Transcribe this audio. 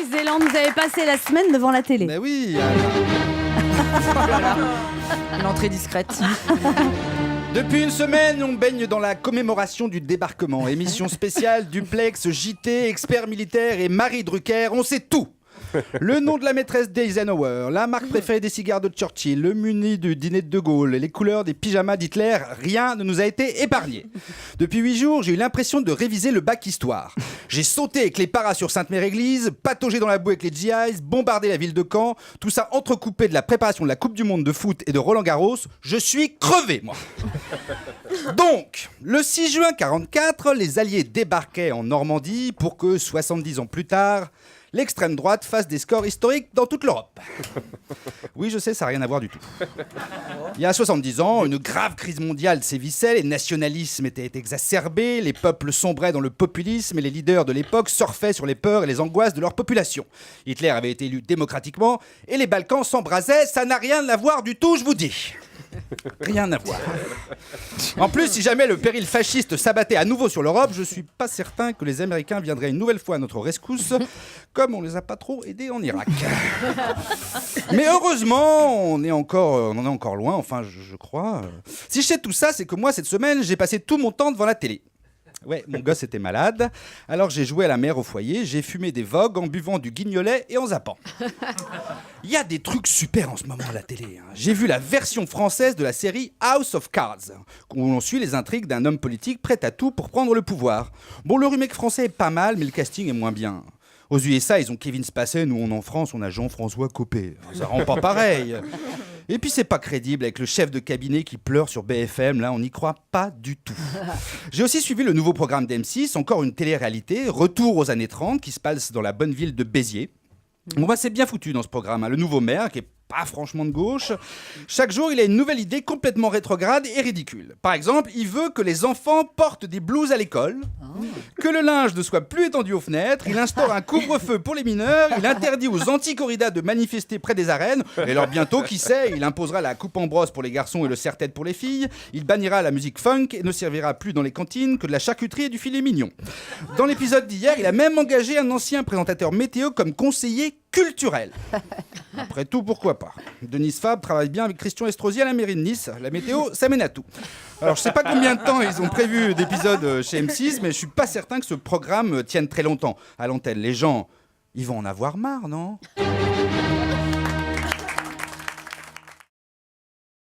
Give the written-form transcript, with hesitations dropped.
Nouvelle-Zélande, vous avez passé la semaine devant la télé. Mais oui. L'entrée discrète. Depuis une semaine, on baigne dans la commémoration du débarquement. Émission spéciale, duplex, JT, expert militaire et Marie Drucker, on sait tout. Le nom de la maîtresse d'Eisenhower, la marque préférée des cigares de Churchill, le menu du dîner de De Gaulle, les couleurs des pyjamas d'Hitler, rien ne nous a été épargné. Depuis 8 jours, j'ai eu l'impression de réviser le bac histoire. J'ai sauté avec les paras sur Sainte-Mère-Église, pataugé dans la boue avec les GIs, bombardé la ville de Caen, tout ça entrecoupé de la préparation de la Coupe du Monde de foot et de Roland-Garros. Je suis crevé, moi. Donc, le 6 juin 1944, les Alliés débarquaient en Normandie pour que, 70 ans plus tard, l'extrême droite fasse des scores historiques dans toute l'Europe. Oui, je sais, ça n'a rien à voir du tout. Il y a 70 ans, une grave crise mondiale sévissait, les nationalismes étaient exacerbés, les peuples sombraient dans le populisme et les leaders de l'époque surfaient sur les peurs et les angoisses de leur population. Hitler avait été élu démocratiquement et les Balkans s'embrasaient, ça n'a rien à voir du tout, je vous dis. Rien à voir. En plus, si jamais le péril fasciste s'abattait à nouveau sur l'Europe, je suis pas certain que les Américains viendraient une nouvelle fois à notre rescousse, comme on les a pas trop aidés en Irak. Mais heureusement, on en est encore loin, enfin, je crois. Si je sais tout ça, c'est que moi, cette semaine, j'ai passé tout mon temps devant la télé. Ouais, mon gosse était malade, alors j'ai joué à la mère au foyer, j'ai fumé des vogues en buvant du guignolet et en zappant. Il y a des trucs super en ce moment à la télé. J'ai vu la version française de la série House of Cards, où on suit les intrigues d'un homme politique prêt à tout pour prendre le pouvoir. Bon, le remake français est pas mal, mais le casting est moins bien. Aux USA, ils ont Kevin Spacey, nous en France, on a Jean-François Copé. Ça rend pas pareil. Et puis c'est pas crédible avec le chef de cabinet qui pleure sur BFM, là on n'y croit pas du tout. J'ai aussi suivi le nouveau programme d'M6, encore une télé-réalité, retour aux années 30 qui se passe dans la bonne ville de Béziers. Bon bah c'est bien foutu dans ce programme, le nouveau maire qui est pas franchement de gauche. Chaque jour, il a une nouvelle idée complètement rétrograde et ridicule. Par exemple, il veut que les enfants portent des blouses à l'école, que le linge ne soit plus étendu aux fenêtres, il instaure un couvre-feu pour les mineurs, il interdit aux anti-corridas de manifester près des arènes, et alors bientôt, qui sait, il imposera la coupe en brosse pour les garçons et le serre-tête pour les filles, il bannira la musique funk et ne servira plus dans les cantines que de la charcuterie et du filet mignon. Dans l'épisode d'hier, il a même engagé un ancien présentateur météo comme conseiller culturel. Après tout, pourquoi pas. Denise Fabre travaille bien avec Christian Estrosi à la mairie de Nice. La météo, ça mène à tout. Alors, je sais pas combien de temps ils ont prévu d'épisodes chez M6, mais je suis pas certain que ce programme tienne très longtemps à l'antenne. Les gens, ils vont en avoir marre, non ?